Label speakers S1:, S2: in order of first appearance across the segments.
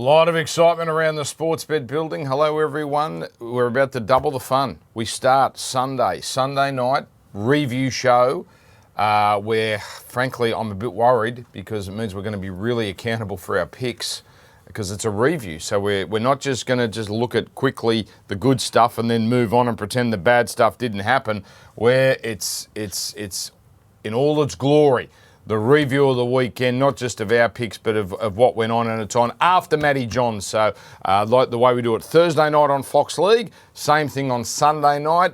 S1: lot of excitement around the sports bet building. Hello, everyone. We're about to double the fun. We start Sunday night review show where, frankly, I'm a bit worried because it means we're going to be really accountable for our picks because it's a review. So we're not just going to just look at quickly the good stuff and then move on and pretend the bad stuff didn't happen. Where it's in all its glory. The review of the weekend, not just of our picks, but of what went on, and it's on after Matty John. So, like the way we do it Thursday night on Fox League, same thing on Sunday night.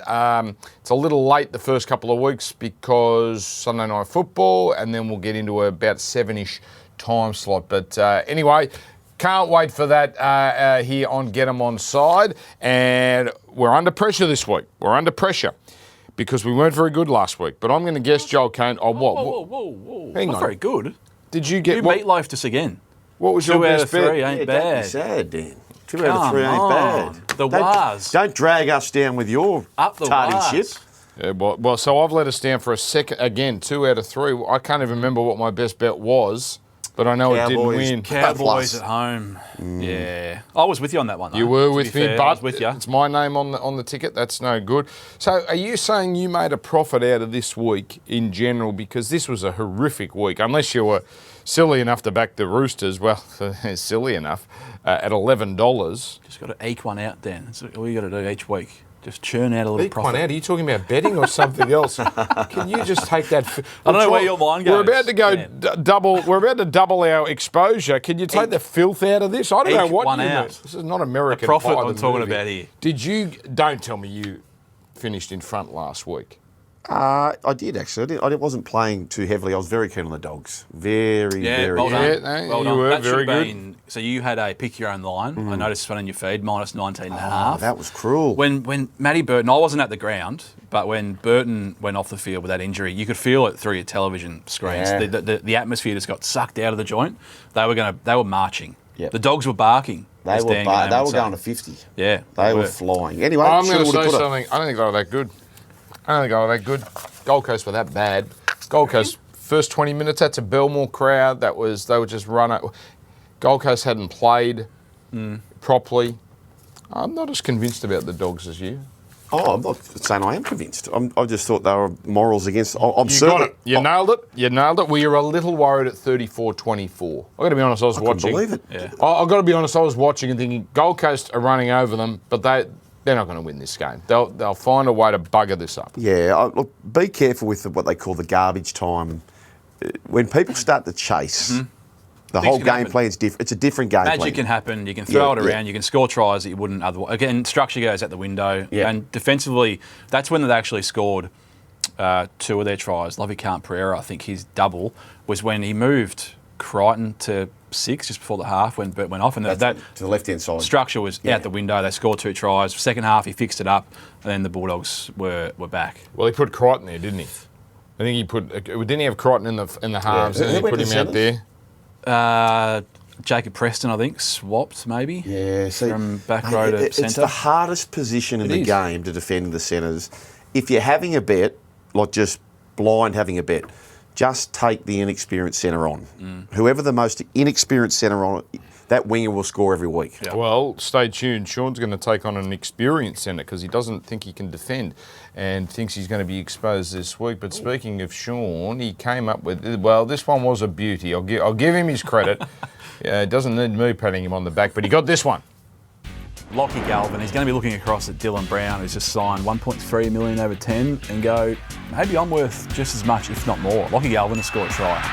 S1: It's a little late the first couple of weeks because Sunday night football, and then we'll get into about 7-ish time slot. But anyway, can't wait for that here on Get Em Onside. And we're under pressure this week. We're under pressure. Because we weren't very good last week. But I'm going to guess Joel Caine. Oh, what?
S2: Whoa.
S1: Hang on.
S2: Not very good.
S1: Did you get...
S2: You meatloafed us again.
S1: What was your best bet?
S2: 2 out of 3 ain't bad.
S3: Don't be sad, Dan. 2 out of 3 ain't bad.
S2: The Waz.
S3: Don't drag us down with your tardy ship.
S1: Yeah, well, so I've let us down for a second. Again, 2 out of 3. I can't even remember what my best bet was. But I know it didn't win.
S2: Cowboys at home. Yeah. I was with you on that one, though.
S1: You were with me,
S2: fair,
S1: but
S2: I was with you.
S1: It's my name on the ticket. That's no good. So are you saying you made a profit out of this week in general? Because this was a horrific week. Unless you were silly enough to back the Roosters. Well, silly enough. At $11.
S2: Just got to eke one out, Dan. That's all you got to do each week. Just churn out a little profit.
S1: One out. Are you talking about betting or something else? Can you just take that?
S2: I don't know where your mind goes.
S1: We're about to go double. We're about to double our exposure. Can you take the filth out of this? I don't know what
S2: one
S1: you
S2: out.
S1: mean. This is not American.
S2: The profit
S1: Pie,
S2: I'm talking about here.
S1: Did you? Don't tell me you finished in front last week.
S3: I did, actually. I wasn't playing too heavily. I was very keen on the Dogs. Very
S2: well
S3: keen.
S2: done.
S1: Well done. Were
S2: that
S1: very good.
S2: Been, so you had a pick your own line. I noticed one in your feed, minus 19 and a half.
S3: That was cruel.
S2: When Matty Burton, I wasn't at the ground, but when Burton went off the field with that injury, you could feel it through your television screens.
S3: Yeah.
S2: The atmosphere just got sucked out of the joint. They were marching.
S3: Yep.
S2: The Dogs were barking.
S3: They were going to 50.
S2: Yeah.
S3: They were flying. Anyway,
S1: I'm going to say something. I don't think they were that good. Gold Coast were that bad. Gold Coast, first 20 minutes, that's a Belmore crowd. They were just run. Gold Coast hadn't played properly. I'm not as convinced about the Dogs as you.
S3: Oh, I'm not saying I am convinced. I just thought they were morals against. I'm
S1: You
S3: certain.
S1: got it. You nailed it. We were a little worried at 34-24. I've got to be honest, I was watching.
S3: I couldn't
S2: Yeah.
S3: believe it.
S1: I've got to be honest, I was watching and thinking Gold Coast are running over them, but they're not going to win this game. They'll find a way to bugger this up.
S3: Yeah, look, be careful with what they call the garbage time. When people start to chase, the whole game plan's different. It's a different game plan.
S2: Magic can happen. You can throw it around. You can score tries that you wouldn't otherwise. Again, structure goes out the window.
S3: Yeah.
S2: And defensively, that's when they actually scored 2 of their tries. Lovey Pereira, I think his double was when he moved Crichton to 6 just before the half when Bert went off. And that
S3: to the left-hand side.
S2: Structure was out the window. They scored 2 tries. Second half, he fixed it up. And then the Bulldogs were back.
S1: Well, he put Crichton there, didn't he? I think didn't he have Crichton in the halves and then he put him out there?
S2: Jacob Preston, I think, swapped maybe.
S3: Yeah, see,
S2: from back row to centre.
S3: It's the hardest position in the game to defend the centres. If you're having a bet, like just blind having a bet, just take the inexperienced centre on. Whoever the most inexperienced centre on, that winger will score every week.
S1: Yeah. Well, stay tuned. Sean's going to take on an experienced centre because he doesn't think he can defend and thinks he's going to be exposed this week. But speaking of Sean, he came up with, well, this one was a beauty. I'll give him his credit. It doesn't need me patting him on the back, but he got this one.
S2: Lockie Galvin, he's going to be looking across at Dylan Brown, who's just signed $1.3 million over 10, and go, maybe I'm worth just as much, if not more. Lockie Galvin has scored a try.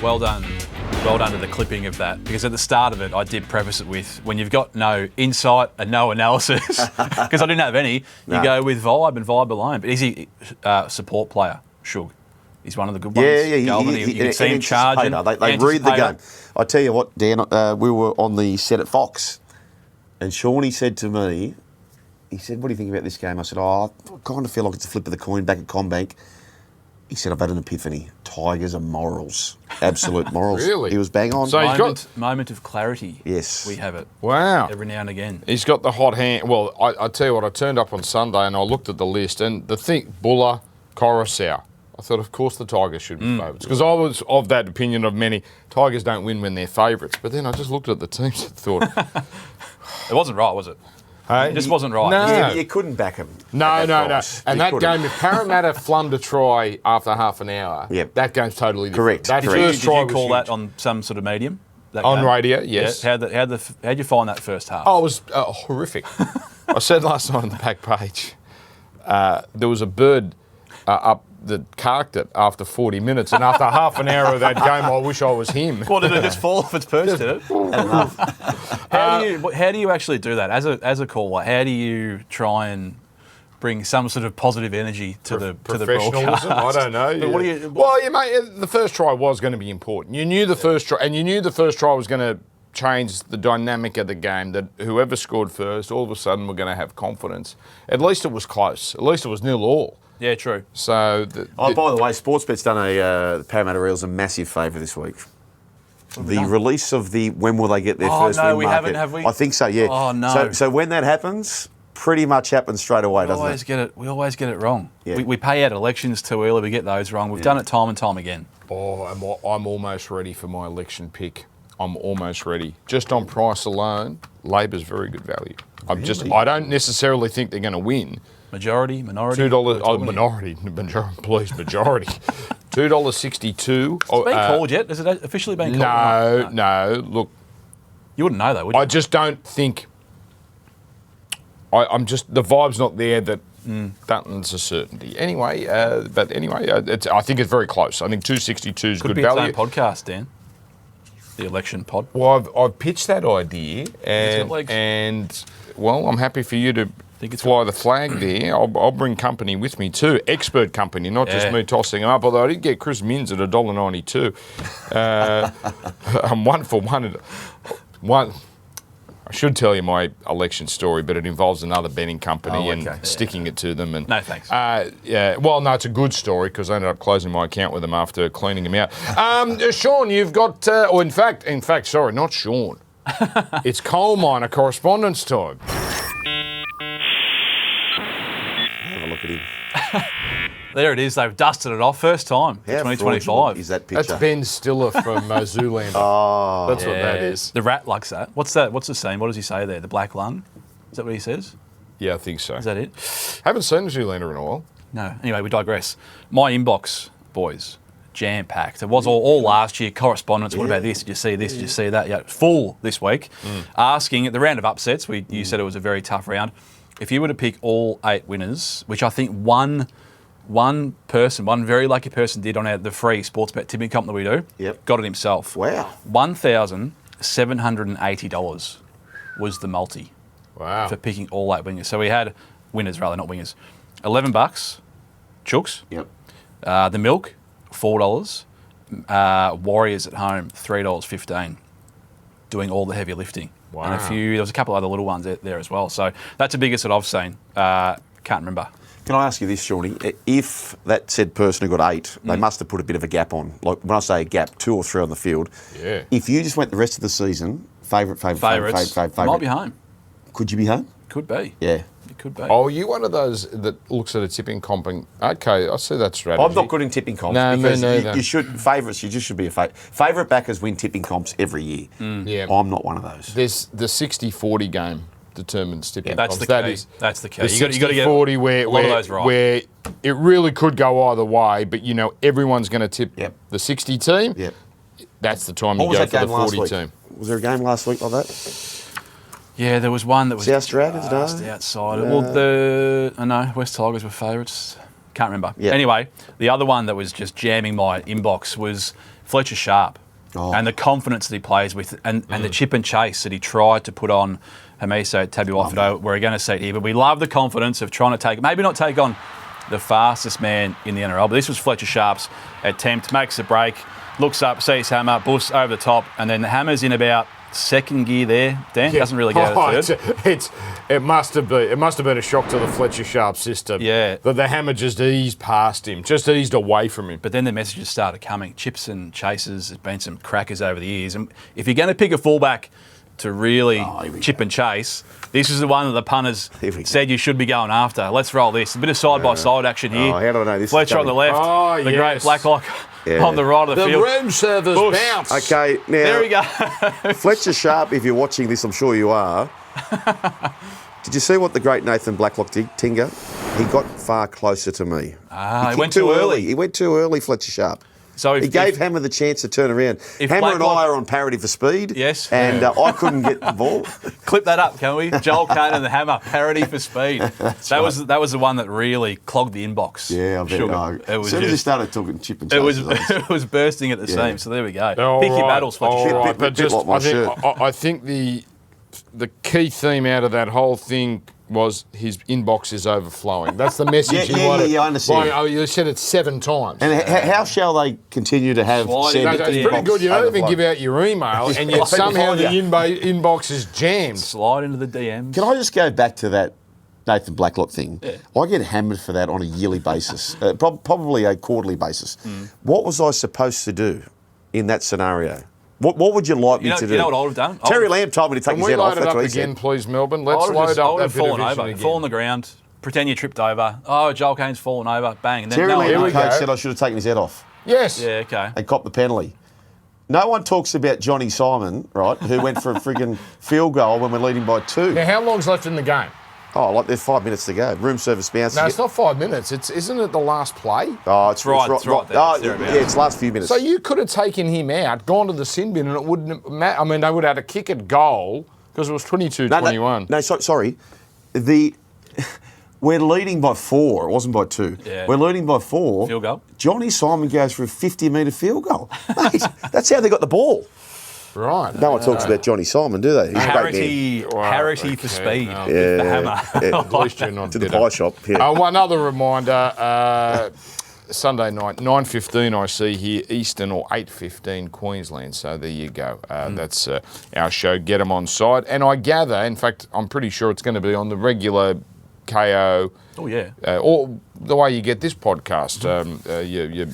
S2: Well done to the clipping of that, because at the start of it, I did preface it with, when you've got no insight and no analysis, because I didn't have any, you go with vibe and vibe alone. But is he a support player? Shug. He's one of the good ones.
S3: Yeah,
S2: Galvin, you can see him charging.
S3: They read the game. I tell you what, Dan, we were on the set at Fox, and Shawnee said to me, he said, what do you think about this game? I said, I kind of feel like it's a flip of the coin back at Combank. He said, I've had an epiphany. Tigers are morals. Absolute morals.
S1: Really?
S3: He was bang on.
S1: So
S2: moment of clarity.
S3: Yes.
S2: We have it.
S1: Wow.
S2: Every now and again.
S1: He's got the hot hand. Well, I tell you what, I turned up on Sunday and I looked at the list and the thing, Buller, Coruscant, I thought, of course, the Tigers should be favourites. Because I was of that opinion of many, Tigers don't win when they're favourites. But then I just looked at the teams and thought...
S2: It wasn't right, was it?
S1: Hey?
S2: It just wasn't right.
S1: No.
S3: You couldn't back them.
S1: No. And that game, if Parramatta flummed a try after half an hour, that game's totally different.
S3: Correct.
S1: That
S2: Did
S1: first
S2: you
S1: try was
S2: call
S1: huge.
S2: that on some sort of medium? That
S1: On
S2: game?
S1: radio, yes.
S2: Yeah. How'd you find that first half?
S1: Oh, it was horrific. I said last night on the back page, there was a bird up that carked it after 40 minutes, and after half an hour of that game, I wish I was him.
S2: What, did it just fall off its perch, did it? How do you actually do that as a caller? How do you try and bring some sort of positive energy to the broadcast?
S1: I don't know.
S2: But what do you?
S1: Well, mate, the first try was going to be important. You knew the first try, and you knew the first try was going to change the dynamic of the game, that whoever scored first, all of a sudden we're going to have confidence. At least it was close. At least it was 0-0.
S2: Yeah, true.
S1: So,
S3: by the way, Sportsbet's done the Parramatta Eels a massive favour this week. The release of the when will they get their first win
S2: we
S3: market.
S2: haven't, have we?
S3: I think so, yeah.
S2: Oh, no.
S3: So when that happens, pretty much happens straight away, doesn't it?
S2: We always get it wrong.
S3: Yeah.
S2: We pay out elections too early. We get those wrong. We've done it time and time again.
S1: Oh, I'm almost ready for my election pick. I'm almost ready. Just on price alone, Labor's very good value. I don't necessarily think they're going to win.
S2: Majority, minority?
S1: $2. Oh, minority. Please, majority. $2.62.
S2: It's been called yet? Has it officially been called?
S1: No. Look,
S2: you wouldn't know though, would you?
S1: I just don't think. I'm just the vibe's not there that Dutton's a certainty. Anyway, I think it's very close. I think 262 is good
S2: be
S1: value.
S2: its own podcast, Dan. The election pod.
S1: Well, I've pitched that idea, and I'm happy for you to fly the flag there. I'll bring company with me too, expert company, not just me tossing them up. Although I did get Chris Minns at $1.92. I'm 1 for 1. I should tell you my election story, but it involves another betting company and sticking it to them. And
S2: no thanks.
S1: It's a good story because I ended up closing my account with them after cleaning them out. Sean, you've got, in fact, sorry, not Sean. It's coal miner correspondence time.
S3: Have a look at him.
S2: There it is. They've dusted it off. First time.
S3: How
S2: 2025.
S3: fraudulent is that picture?
S1: That's Ben Stiller from Zoolander.
S3: Oh,
S1: that's what that is.
S2: The rat likes that. What's that? What's the scene? What does he say there? The black lung? Is that what he says?
S1: Yeah, I think so.
S2: Is that it?
S1: Haven't seen Zoolander in a while.
S2: No. Anyway, we digress. My inbox, boys, jam-packed. It was all last year. Correspondence. What about this? Did you see this? Did you see that? Yeah, full this week. Asking at the round of upsets. You said it was a very tough round. If you were to pick all 8 winners, which I think one very lucky person did on the free Sportsbet tipping comp that we do, got it himself.
S3: Wow.
S2: $1,780 was the multi.
S1: Wow.
S2: For picking all 8 winners. So we had winners, rather, not wingers. $11, Chooks.
S3: Yep.
S2: The Milk, $4. Warriors at home, $3.15. Doing all the heavy lifting.
S1: Wow.
S2: And there was a couple other little ones there as well. So that's the biggest that I've seen. Can't remember.
S3: Can I ask you this, Shawnee? If that said person who got 8, they must have put a bit of a gap on. Like when I say a gap, 2 or 3 on the field.
S1: Yeah.
S3: If you just went the rest of the season, favourite.
S2: Might be home.
S3: Could you be home?
S2: Could be.
S3: Yeah.
S2: It could be.
S1: Oh, are you one of those that looks at a tipping comp and, okay, I see that strategy.
S3: I'm not good in tipping comps.
S1: No,
S3: because
S1: me neither.
S3: you just should be a favourite. Favourite backers win tipping comps every year.
S1: Yeah.
S3: I'm not one of those.
S1: There's the 60-40 game determines tipping
S2: that's
S1: comps.
S2: the key. That's the key.
S1: The
S2: You got to get
S1: 60-40
S2: a lot of those right.
S1: where it really could go either way, but everyone's going to tip the 60 team.
S3: Yep.
S1: That's the time
S3: What
S1: you
S3: was
S1: go
S3: that
S1: for
S3: game
S1: the
S3: last
S1: 40
S3: week?
S1: team.
S3: Was there a game last week like that?
S2: Yeah, there was one that was
S3: South Dragons,
S2: just
S3: no?
S2: outside.
S3: No.
S2: Well, West Tigers were favourites. Can't remember.
S3: Yep.
S2: Anyway, the other one that was just jamming my inbox was Fletcher Sharp. And the confidence that he plays with and the chip and chase that he tried to put on Hamiso Tabuai-Fidow. We're going to see it here. But we love the confidence of trying to maybe not take on the fastest man in the NRL, but this was Fletcher Sharp's attempt. Makes the break, looks up, sees Hammer, Bus over the top, and then the Hammer's in about second gear there. Dan doesn't really get out of third.
S1: It must have been a shock to the Fletcher Sharp system.
S2: Yeah.
S1: That the Hammer just eased past him, just eased away from him.
S2: But then the messages started coming. Chips and chases, there's been some crackers over the years. And if you're going to pick a fullback to really chip and chase. This is the one that the punters said you should be going after. Let's roll this. A bit of side-by-side action here.
S3: How do I know this?
S2: Fletcher on the left, the great Blacklock on the right of the field.
S1: The room service bounce.
S3: Okay, now
S2: There we go.
S3: Fletcher Sharp, if you're watching this, I'm sure you are. Did you see what the great Nathan Blacklock did, Tinga? He got far closer to me.
S2: He went too early.
S3: He went too early, Fletcher Sharp.
S2: So
S3: He gave Hammer the chance to turn around. Hammer and I are on parity for speed.
S2: Yes.
S3: And I couldn't get the ball.
S2: Clip that up, can we? Joel Caine and the Hammer, parity for speed. That was the one that really clogged the inbox.
S3: Yeah, I bet.
S2: Sugar. It was
S3: as soon as he started talking chip and
S2: it was
S3: chases,
S2: it was bursting at the seams. So there we go.
S1: All
S2: Picky
S1: right,
S2: battles, Fletcher.
S1: all
S2: Sharp.
S1: right, but
S3: bit
S1: just
S3: like my shirt.
S1: I think the key theme out of that whole thing was his inbox is overflowing. That's the message he wanted.
S3: Yeah, I understand.
S1: Well, you said it 7 times.
S3: And how shall they continue to have
S2: Sliding.
S3: said
S1: No, it's pretty good. You don't even give out your email, and yet somehow the inbox is jammed.
S2: Slide into the DMs.
S3: Can I just go back to that Nathan Blacklock thing?
S2: Yeah.
S3: I get hammered for that on a yearly basis, probably a quarterly basis. What was I supposed to do in that scenario? What would you like me to do?
S2: You know what I would have done?
S3: Terry Lamb told me to take
S1: Can
S3: his
S1: we
S3: head
S1: load
S3: off.
S1: it
S3: That's
S1: up
S3: what he
S1: again,
S3: said.
S1: please, Melbourne?
S2: I
S1: Let's
S2: would
S1: load
S2: have
S1: up that bit
S2: fallen
S1: of vision
S2: over,
S1: again.
S2: fall on the ground, pretend you tripped over. Oh, Joel Caine's fallen over, bang. And then
S3: Terry
S2: no,
S3: Lamb,
S1: here
S3: the
S1: we
S3: coach,
S1: go.
S3: said I should have taken his head off
S1: Yes.
S2: Yeah, okay.
S3: and copped the penalty. No one talks about Johnny Simon, right, who went for a friggin' field goal when we're leading by 2.
S1: Now, how long's left in the game?
S3: Oh, like there's 5 minutes to go. Room service bounce.
S1: No, it's not 5 minutes. Isn't it the last play?
S3: Oh, it's
S2: right there.
S3: Oh,
S2: It's
S3: yeah,
S2: thereabouts.
S3: it's last few minutes.
S1: So you could have taken him out, gone to the sin bin, and it wouldn't matter. I mean, they would have had a kick at goal because it was 22-21.
S3: No, sorry. We're leading by 4. It wasn't by 2.
S2: Yeah.
S3: We're leading by 4.
S2: Field goal.
S3: Johnny Simon goes for a 50-metre field goal. Mate, that's how they got the ball.
S1: Right.
S3: No one talks about Johnny Simon, do they? He's a great man.
S2: Parity for speed
S1: no.
S2: with the Hammer.
S1: At least you're not
S3: To the
S1: bitter.
S3: pie shop. Yeah.
S1: One other reminder, Sunday night, 9:15 I see here, Eastern, or 8:15 Queensland. So there you go. That's our show, Get Em Onside. And I gather, in fact, I'm pretty sure it's going to be on the regular KO.
S2: Oh, yeah.
S1: Or the way you get this podcast, your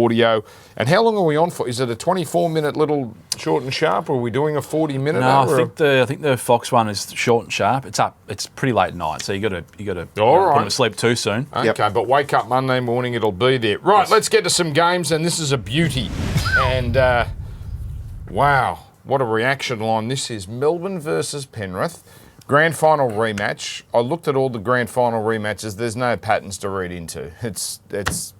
S1: audio. And how long are we on for? Is it a 24-minute little short and sharp, or are we doing a 40-minute?
S2: No, I think the Fox one is short and sharp. It's up. It's pretty late at night, so you got to
S1: All
S2: put
S1: right.
S2: them to sleep too soon.
S1: Okay, but wake up Monday morning, it'll be there. Right, let's get to some games, and this is a beauty. And, wow, what a reaction line this is. Melbourne versus Penrith. Grand final rematch. I looked at all the grand final rematches. There's no patterns to read into. It's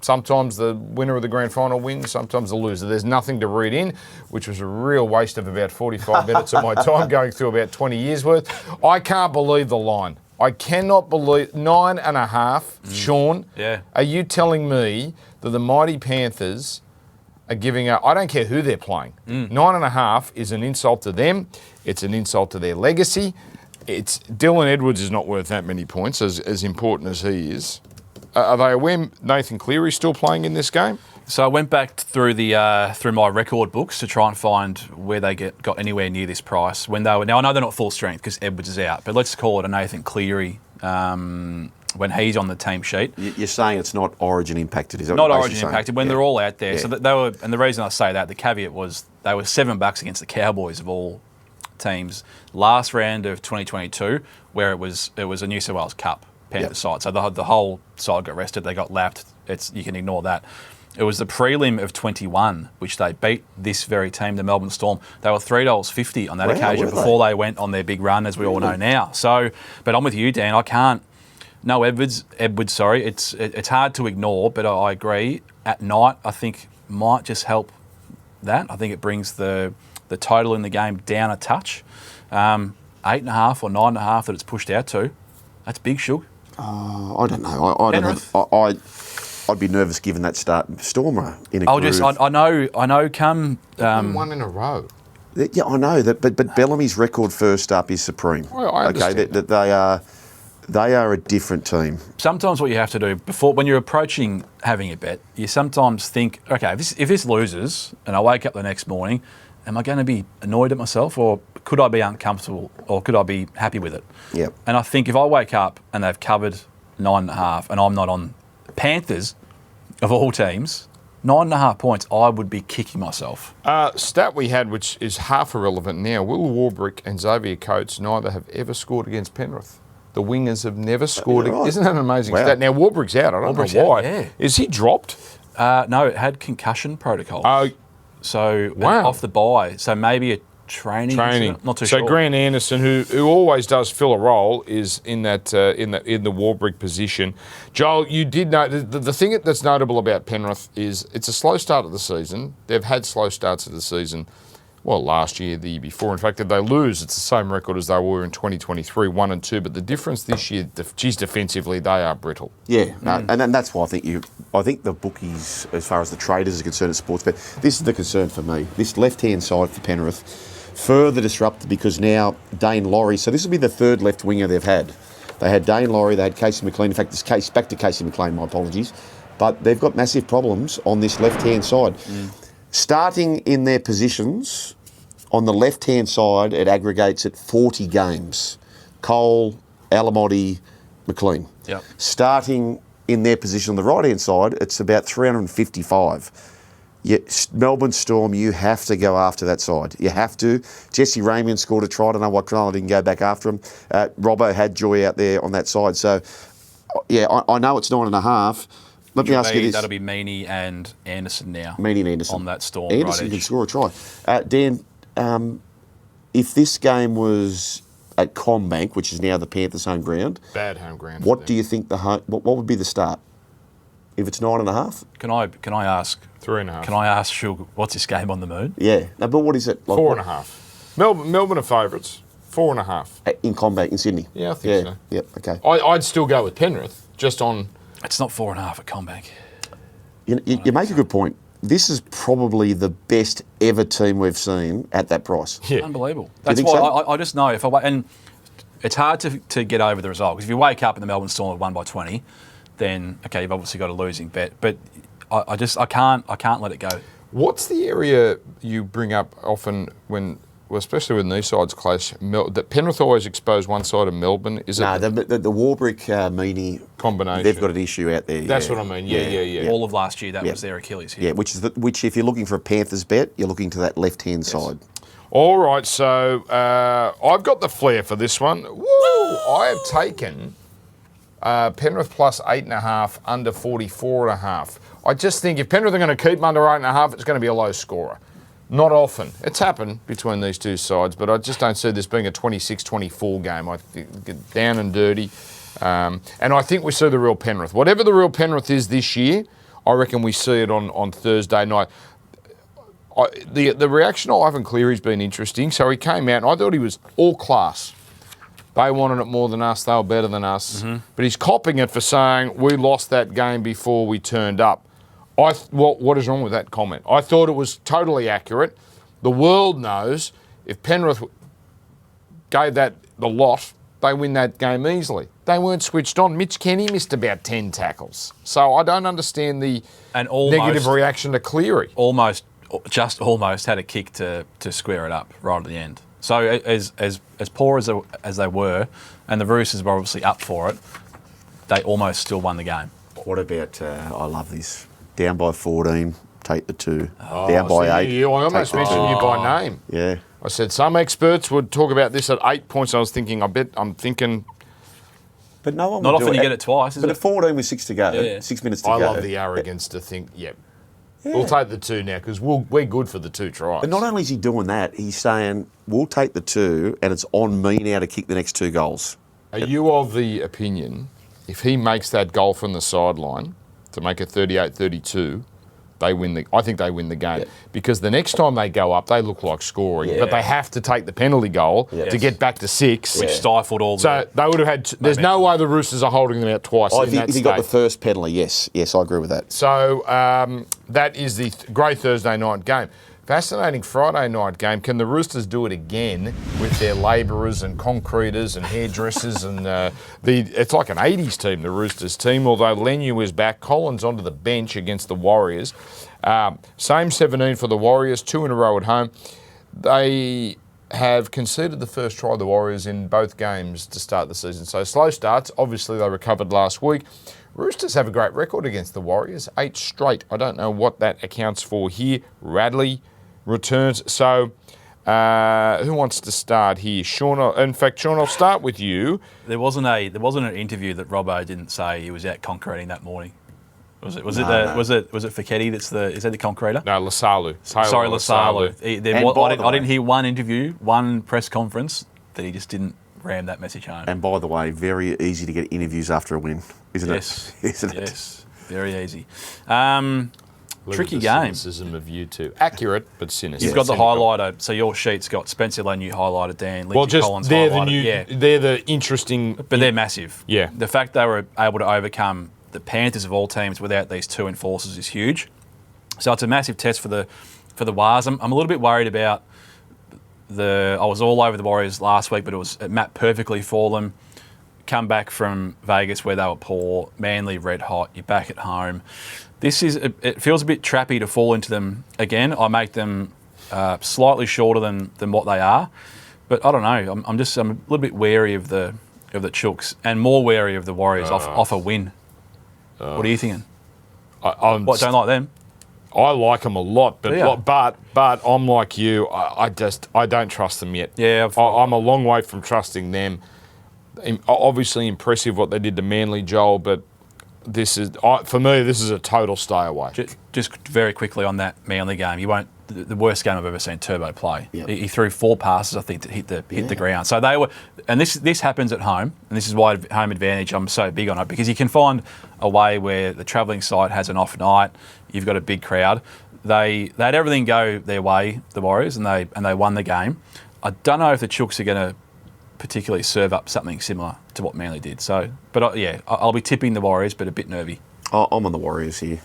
S1: sometimes the winner of the grand final wins, sometimes the loser. There's nothing to read in, which was a real waste of about 45 minutes of my time going through about 20 years worth. I can't believe the line. I cannot believe 9.5. Sean,
S2: Yeah.
S1: are you telling me that the mighty Panthers are giving up? I don't care who they're playing. 9.5 is an insult to them. It's an insult to their legacy. Dylan Edwards is not worth that many points, as important as he is. Are they aware Nathan Cleary's still playing in this game?
S2: So I went back through through my record books to try and find where they got anywhere near this price when they were. Now I know they're not full strength because Edwards is out, but let's call it a Nathan Cleary when he's on the team sheet.
S3: You're saying it's not Origin impacted, is that
S2: Not
S3: what you're
S2: Origin
S3: basically
S2: impacted
S3: saying?
S2: when they're all out there.
S3: Yeah.
S2: So that they were, and the reason I say that, the caveat was they were $7 against the Cowboys of all teams last round of 2022, where it was a New South Wales Cup Panthers side. So the whole side got rested. They got lapped. You can ignore that. It was the prelim of 21, which they beat this very team, the Melbourne Storm. They were $3.50 on that occasion before they went on their big run, as we all know now. So, but I'm with you, Dan. I can't. No Edwards. Sorry, it's hard to ignore, but I agree. At night, I think might just help that. I think it brings the total in the game down a touch. 8.5 or 9.5 that it's pushed out to. That's big, Shug.
S3: I don't know. I don't know. I'd be nervous given that start Stormer in a groove.
S2: I know. Come.
S1: One in a row.
S3: Yeah, I know that, but Bellamy's record first up is supreme.
S1: Well, I understand
S3: that they are a different team.
S2: Sometimes what you have to do when you're approaching having a bet, you sometimes think, okay, if this loses and I wake up the next morning, am I going to be annoyed at myself, or could I be uncomfortable, or could I be happy with it?
S3: Yep.
S2: And I think if I wake up and they've covered 9.5 and I'm not on Panthers of all teams, 9.5 points, I would be kicking myself.
S1: Stat we had, which is half irrelevant now, Will Warbrick and Xavier Coates neither have ever scored against Penrith. The wingers have never scored.
S3: Right.
S1: Isn't that an amazing
S3: Wow.
S1: stat? Now, Warbrick's out. I don't know why.
S2: yeah.
S1: Is he dropped?
S2: No, it had concussion protocol.
S1: Oh,
S2: So
S1: Wow.
S2: off the bye. So maybe a training.
S1: training.
S2: Not too
S1: so
S2: sure.
S1: Grant Anderson, who always does fill a role, is in that in the Warbrick position. Joel, you did know the thing that's notable about Penrith is it's a slow start of the season. They've had slow starts of the season. Well, last year, the year before. In fact, if they lose, it's the same record as they were in 2023, 1 and 2. But the difference this year, defensively, they are brittle.
S3: Yeah, and that's why I think the bookies, as far as the traders are concerned at Sportsbet, this is the concern for me. This left-hand side for Penrith, further disrupted because now Dane Laurie, so this will be the third left winger they've had. They had Dane Laurie, they had Casey McLean. In fact, this case back to Casey McLean, my apologies. But they've got massive problems on this left-hand side. Starting in their positions, on the left-hand side, it aggregates at 40 games. Cole, Alamotti, McLean.
S2: Yep.
S3: Starting in their position on the right-hand side, it's about 355. Melbourne Storm, you have to go after that side. You have to. Jesse Ramian scored a try. I don't know why Cronulla didn't go back after him. Robbo had Joy out there on that side. So, yeah, I know it's 9.5. Let me ask you this.
S2: That'll be Meaney and Anderson now.
S3: Meaney and Anderson.
S2: On that Storm.
S3: Anderson
S2: right
S3: can
S2: edge.
S3: score a try. Dan, if this game was at CommBank, which is now the Panthers' home ground,
S1: Bad home ground.
S3: what do you think what would be the start? If it's 9.5?
S2: Can I ask?
S1: 3.5.
S2: Can I ask Shug, what's this game on the moon?
S3: Yeah. No, but what is it? Like,
S1: 4.5. Melbourne are favourites. 4.5.
S3: In CommBank in Sydney?
S1: Yeah, I think so.
S3: Yep, okay.
S1: I'd still go with Penrith, just on...
S2: It's not 4.5 at CommBank.
S3: You make a good point. This is probably the best ever team we've seen at that price.
S1: Yeah.
S2: Unbelievable. That's
S3: think
S2: why
S3: so?
S2: I just know if I and it's hard to get over the result because if you wake up and the Melbourne Storm have won by 20, then okay, you've obviously got a losing bet. But I can't let it go.
S1: What's the area you bring up often when, well, especially when these sides clash, that Penrith always expose one side of Melbourne? Is
S3: No,
S1: it
S3: the Warbrick Meaney
S1: combination?
S3: They've got an issue out there.
S1: That's what I mean. Yeah.
S2: All of last year, that was their Achilles heel.
S3: Yeah, which if you're looking for a Panthers bet, you're looking to that left-hand side.
S1: All right, so I've got the flair for this one. Woo! I have taken Penrith plus 8.5, under 44.5. I just think if Penrith are going to keep them under 8.5, it's going to be a low scorer. Not often. It's happened between these two sides, but I just don't see this being a 26-24 game. I think get down and dirty. And I think we see the real Penrith. Whatever the real Penrith is this year, I reckon we see it on Thursday night. The reaction of Ivan Cleary's been interesting. So he came out and I thought he was all class. They wanted it more than us. They were better than us. Mm-hmm. But he's copping it for saying we lost that game before we turned up. What is wrong with that comment? I thought it was totally accurate. The world knows if Penrith gave that the lot, they win that game easily. They weren't switched on. Mitch Kenny missed about 10 tackles. So I don't understand the negative reaction to Cleary.
S2: Just almost had a kick to square it up right at the end. So as poor as they were, and the Roosters were obviously up for it, they almost still won the game.
S3: What about, I love this, down by 14, take the 2. Down by 8.
S1: I almost mentioned you by name.
S3: Yeah.
S1: I said some experts would talk about this at 8 points. I'm thinking.
S3: But no one
S2: Not
S3: would
S2: often
S3: do
S2: you
S3: it.
S2: get it twice, is
S3: But
S2: it?
S3: at 14 with 6 to go,
S2: Yeah.
S3: 6 minutes to go.
S1: I love the arrogance to think, we'll take the 2 now because we're good for the 2 tries.
S3: But not only is he doing that, he's saying, we'll take the 2 and it's on me now to kick the next 2 goals.
S1: Are you of the opinion, if he makes that goal from the sideline to make it 38-32, I think they win the game.
S3: Yep.
S1: Because the next time they go up, they look like scoring. But they have to take the penalty goal to get back to 6.
S2: Which stifled all
S1: So they would have had... There's no way the Roosters are holding them out twice in that
S3: If he
S1: state.
S3: got the first penalty, yes, I agree with that.
S1: So that is the great Thursday night game. Fascinating Friday night game. Can the Roosters do it again with their labourers and concreters and hairdressers and it's like an 80s team, the Roosters team, although Lenu is back. Collins onto the bench against the Warriors. Same 17 for the Warriors, 2 in a row at home. They have conceded the first try of the Warriors in both games to start the season. So slow starts. Obviously, they recovered last week. Roosters have a great record against the Warriors, 8 straight. I don't know what that accounts for here. Radley returns. So who wants to start here? Sean. In fact, Sean, I'll start with you.
S2: There wasn't an interview that Robbo didn't say he was out concreting that morning. Was it Fekete is that the concreter?
S1: No, Lasalu.
S2: Sorry, Lasalu. I didn't hear one interview, one press conference that he just didn't ram that message home.
S3: And by the way, very easy to get interviews after a win, isn't it? Isn't it?
S2: Yes, very easy. Tricky game.
S1: Cynicism of you two. Accurate, but cynical.
S2: You've got the highlighter. So your sheet's got Spencer Lanu highlighted, Dan.
S1: Well, just
S2: Collins
S1: they're
S2: highlighted.
S1: they're the interesting.
S2: But they're massive.
S1: Yeah.
S2: The fact they were able to overcome the Panthers of all teams without these two enforcers is huge. So it's a massive test for the Wars. I'm a little bit worried about I was all over the Warriors last week, but it mapped perfectly for them. Come back from Vegas where they were poor, Manly red hot, you're back at home. It feels a bit trappy to fall into them again. I make them slightly shorter than what they are, but I don't know. I'm a little bit wary of the Chooks and more wary of the Warriors off a win. What are you thinking? Don't like them?
S1: I like them a lot, but
S2: Yeah.
S1: but I'm like you. I don't trust them yet.
S2: Yeah,
S1: I'm a long way from trusting them. Obviously impressive what they did to Manly, Joel, but for me this is a total stay away.
S2: Just very quickly on that Manly game, you won't. The worst game I've ever seen Turbo play.
S3: Yep.
S2: He threw 4 passes, I think, to hit the ground. So they were, and this happens at home, and this is why home advantage. I'm so big on it because you can find a way where the travelling side has an off night. You've got a big crowd. They had everything go their way, the Warriors, and they won the game. I don't know if the Chooks are going to particularly serve up something similar to what Manly did. So, but I'll be tipping the Warriors, but a bit nervy.
S3: I'm on the Warriors here.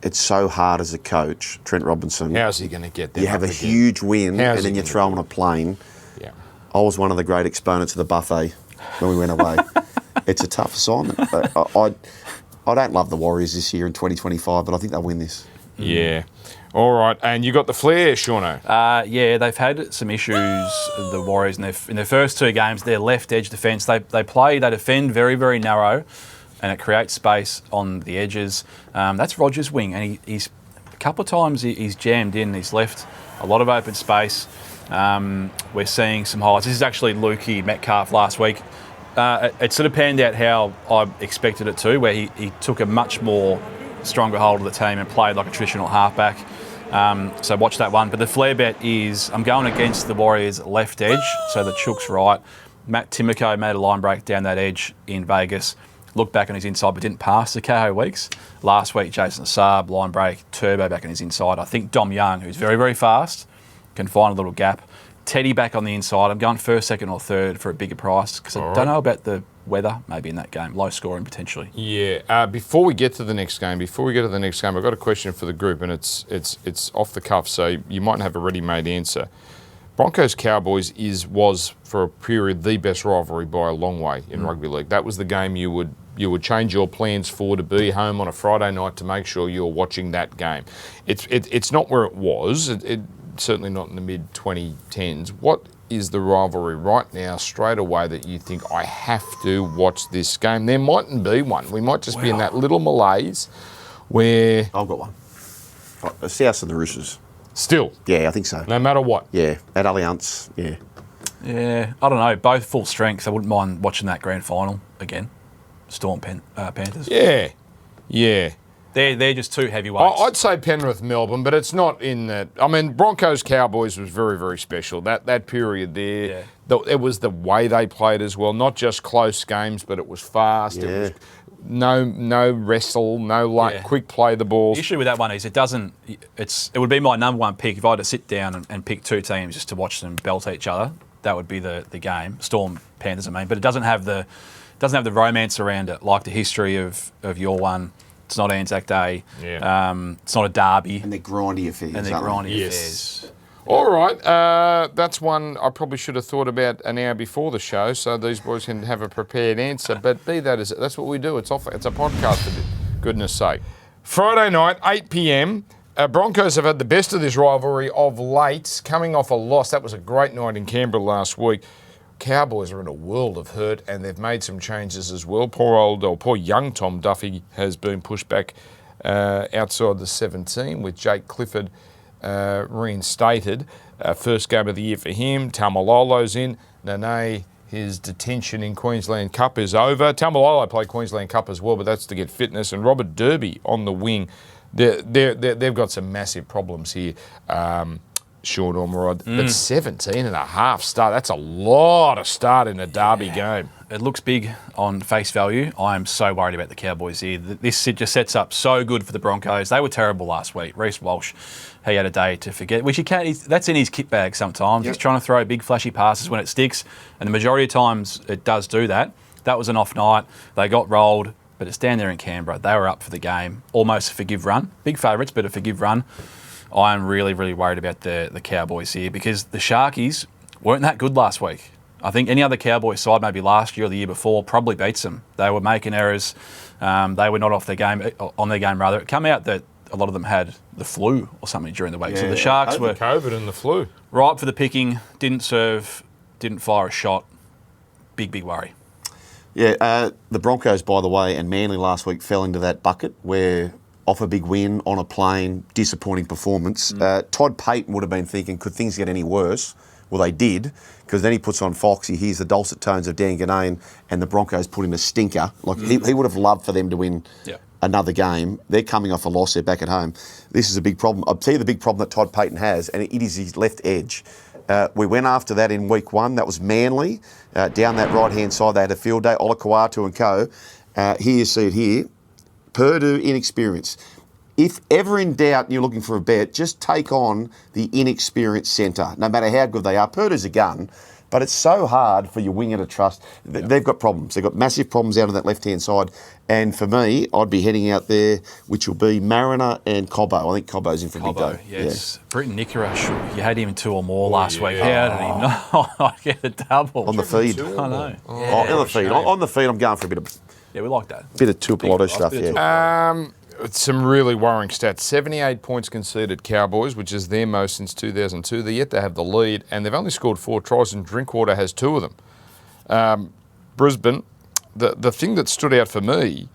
S3: It's so hard as a coach, Trent Robinson.
S1: How's he going to get there?
S3: You have a huge win and then you throw him on a plane.
S1: Yeah.
S3: I was one of the great exponents of the buffet when we went away. It's a tough assignment. I don't love the Warriors this year in 2025, but I think they'll win this.
S1: Yeah. All right. And you got the flair, Shauno.
S2: Yeah, they've had some issues, the Warriors, in their first 2 games. Their left edge defence, they defend very, very narrow, and it creates space on the edges. That's Rogers' wing, and he's a couple of times he's jammed in. He's left a lot of open space. We're seeing some highlights. This is actually Lukey Metcalf last week. It sort of panned out how I expected it to, where he took a much more stronger hold of the team and played like a traditional halfback. So watch that one. But the flair bet is I'm going against the Warriors' left edge, so the Chooks right. Matt Timoko made a line break down that edge in Vegas. Looked back on his inside but didn't pass the Kaho Weeks. Last week, Jason Saab, line break, Turbo back on his inside. I think Dom Young, who's very, very fast, can find a little gap. Teddy back on the inside. I'm going first, second or third for a bigger price because I don't know about the weather maybe in that game. Low scoring potentially.
S1: Yeah. Before we get to the next game, I've got a question for the group, and it's off the cuff, so you might have a ready-made answer. Broncos Cowboys was for a period the best rivalry by a long way in rugby league. That was the game you would change your plans for, to be home on a Friday night to make sure you're watching that game. It's not where it was. Certainly not in the mid 2010s. What is the rivalry right now, straight away, that you think I have to watch this game? There mightn't be one. We might just be in that little malaise where.
S3: I've got one. The South and the Roosters.
S1: Still.
S3: Yeah, I think so.
S1: No matter what.
S3: Yeah, at Allianz. Yeah.
S2: Yeah, I don't know. Both full strength. I wouldn't mind watching that grand final again. Storm Panthers.
S1: Yeah. Yeah.
S2: They're just 2 heavyweights.
S1: I'd say Penrith, Melbourne, but it's not in that. I mean, Broncos Cowboys was very, very special. That period there, it was the way they played as well. Not just close games, but it was fast.
S3: Yeah.
S1: It was no wrestle, no quick play the balls.
S2: The issue with that one is it would be my number 1 pick if I had to sit down and pick 2 teams just to watch them belt each other. That would be the game. Storm Panthers, but it doesn't have the romance around it like the history of your one. It's not Anzac Day.
S1: Yeah.
S2: It's not a derby.
S3: And they're grindy affairs.
S1: Yes. All right. That's one I probably should have thought about an hour before the show, so these boys can have a prepared answer. But be that as that's what we do. It's a podcast, for goodness sake. Friday night, 8 p.m. Broncos have had the best of this rivalry of late, coming off a loss. That was a great night in Canberra last week. Cowboys are in a world of hurt, and they've made some changes as well. Poor young Tom Duffy has been pushed back outside the 17 with Jake Clifford reinstated. First game of the year for him. Taumalolo's in. Ginnane, his detention in Queensland Cup is over. Taumalolo played Queensland Cup as well, but that's to get fitness. And Robert Derby on the wing. They've got some massive problems here. Sean Ormerod, but 17 and a half start. That's a lot of start in a derby game.
S2: It looks big on face value. I am so worried about the Cowboys here. This just sets up so good for the Broncos. They were terrible last week. Reece Walsh, he had a day to forget, which he can't. That's in his kit bag sometimes. He's trying to throw big flashy passes when it sticks, and the majority of times it does do that. That was an off night. They got rolled, but it's down there in Canberra. They were up for the game. Almost a forgive run. Big favourites, but a forgive run. I'm really, really worried about the Cowboys here because the Sharkies weren't that good last week. I think any other Cowboys side, maybe last year or the year before, probably beats them. They were making errors. They were not on their game. It came out that a lot of them had the flu or something during the week.
S3: Yeah,
S2: so the Sharks were
S1: COVID and the flu.
S2: Ripe for the picking. Didn't serve. Didn't fire a shot. Big worry.
S3: Yeah, the Broncos, by the way, and Manly last week fell into that bucket where off a big win, on a plane, disappointing performance. Todd Payton would have been thinking, could things get any worse? Well, they did, because then he puts on Fox, he hears the dulcet tones of Dan Ginnane, and the Broncos put in a stinker. Like he would have loved for them to win another game. They're coming off a loss, they're back at home. This is a big problem. I'll tell you the big problem that Todd Payton has, and it is his left edge. We went after that in week one. That was Manly. Down that right-hand side, they had a field day, Olakau'atu and co. Here you see it here. Purdue inexperience. If ever in doubt and you're looking for a bet, just take on the inexperienced centre, no matter how good they are. Purdue's a gun, but it's so hard for your winger to trust. They've got problems. They've got massive problems out on that left-hand side. And for me, I'd be heading out there, which will be Mariner and Cobbo. I think Cobbo's in for a big day.
S2: Yes. Yeah. Britton Nickera, you had him 2 or more last week. How did he not get a double?
S3: On the feed.
S2: I know.
S3: On the feed. On the feed, I'm going for a bit of...
S2: Yeah, we like that.
S3: Bit of Tuipulotu stuff,
S1: Some really worrying stats. 78 points conceded, Cowboys, which is their most since 2002. They're yet to have the lead, and they've only scored 4 tries, and Drinkwater has 2 of them. Brisbane, the thing that stood out for me,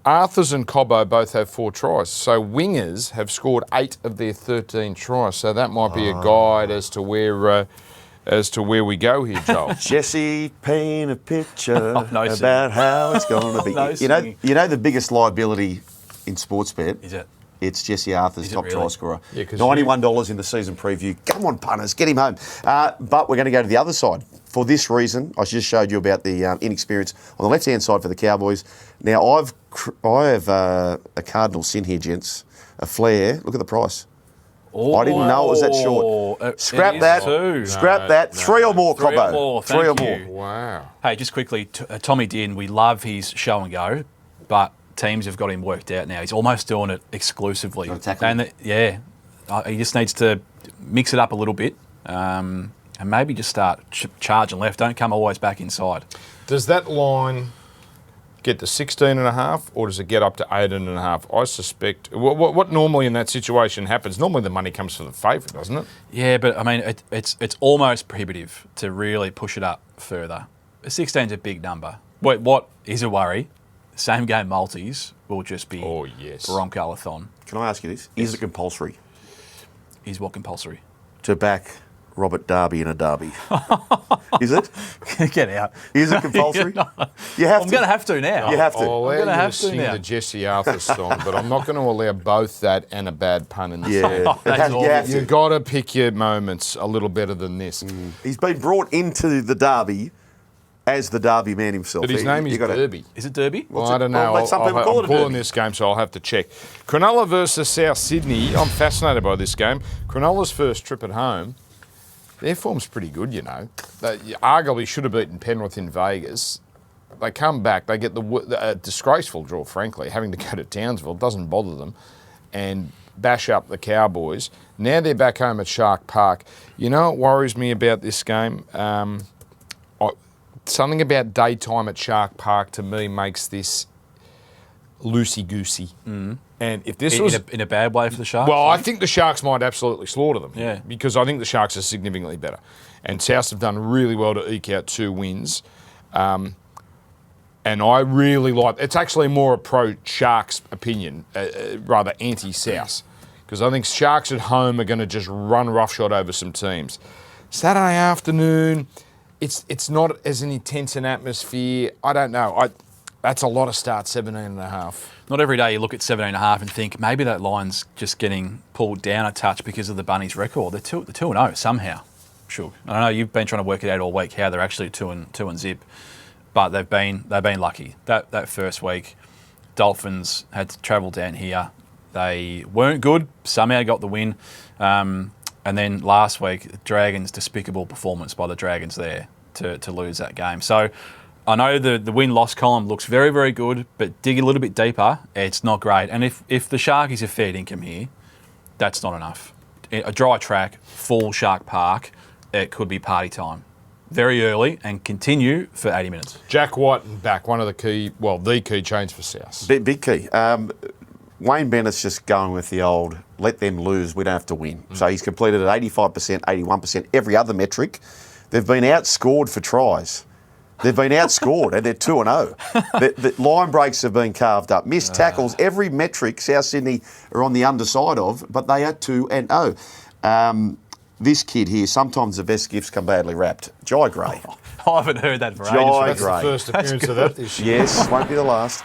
S1: Arthurs and Cobbo both have 4 tries. So wingers have scored 8 of their 13 tries. So that might be a guide as to where we go here, Joel.
S3: Jesse, paint a picture about how it's going to be. You know the biggest liability in sports bet?
S2: Is it?
S3: It's Jesse Arthur's top try scorer.
S1: Yeah,
S3: $91 in the season preview. Come on, punters, get him home. But we're going to go to the other side. For this reason, I just showed you about the inexperience on the left-hand side for the Cowboys. Now, I have a cardinal sin here, gents. A flair. Look at the price. I didn't know it was that short. Scrap that. Scrap that. 3 or more, Cobbo. 3 or more.
S1: Wow.
S2: Hey, just quickly, Tommy Din, we love his show and go, but teams have got him worked out now. He's almost doing it exclusively. And he just needs to mix it up a little bit and maybe just start charging left. Don't come always back inside.
S1: Does that line get to 16.5 or does it get up to 18.5? I suspect. What normally in that situation happens? Normally the money comes for the favourite, doesn't it?
S2: Yeah, but I mean, it's almost prohibitive to really push it up further. 16's a big number. What is a worry? Same game multis will just be Bronco-a-thon.
S3: Can I ask you this? Is it compulsory?
S2: Is what compulsory?
S3: To back Robert Darby in a derby. Is it?
S2: Get out.
S3: Is it compulsory? You have to.
S2: I'm going to have to now.
S3: You have to.
S1: I'll allow you to sing the Jesse Arthur song, but I'm not going to allow both that and a bad pun in the same. You've got to pick your moments a little better than this.
S3: He's been brought into the derby as the Derby man himself.
S1: But his name is Derby.
S2: Is it Derby?
S1: Well, I don't know.
S3: Some people call it a derby.
S1: I'm calling this game, so I'll have to check. Cronulla versus South Sydney. I'm fascinated by this game. Cronulla's first trip at home. Their form's pretty good, you know. They arguably should have beaten Penrith in Vegas. They come back. They get the disgraceful draw, frankly, having to go to Townsville. It doesn't bother them. And bash up the Cowboys. Now they're back home at Shark Park. You know what worries me about this game? Something about daytime at Shark Park to me makes this loosey-goosey. And if this was...
S2: in a bad way for the Sharks?
S1: Well, I think the Sharks might absolutely slaughter them.
S2: Yeah.
S1: Because I think the Sharks are significantly better. And Souths have done really well to eke out 2 wins. And I really like... It's actually more a pro-Sharks opinion, rather anti-Souths. Because I think Sharks at home are going to just run roughshod over some teams. Saturday afternoon, it's not as an intense an atmosphere. I don't know. That's a lot of start, 17.5.
S2: Not every day you look at 17.5 and think maybe that line's just getting pulled down a touch because of the Bunnies' record. They're 2-0 somehow. Sure. I know you've been trying to work it out all week how they're actually 2 and zip, but they've been lucky. That first week, Dolphins had to travel down here. They weren't good. Somehow got the win. And then last week, Dragons' despicable performance by the Dragons there to lose that game. So I know the win-loss column looks very, very good, but dig a little bit deeper, it's not great. And if the Sharkies are fair income here, that's not enough. A dry track, full Shark Park, it could be party time. Very early and continue for 80 minutes.
S1: Jack White and back, one of the key change for South.
S3: Big key. Wayne Bennett's just going with the old, let them lose, we don't have to win. So he's completed at 85%, 81%, every other metric. They've been outscored for tries. They've been outscored and they're 2-0. The line breaks have been carved up. Missed tackles, every metric South Sydney are on the underside of, but they are 2-0. This kid here, sometimes the best gifts come badly wrapped. Jai Gray.
S2: I haven't heard that for ages.
S1: That's the first appearance of that this year.
S3: Yes, won't be the last.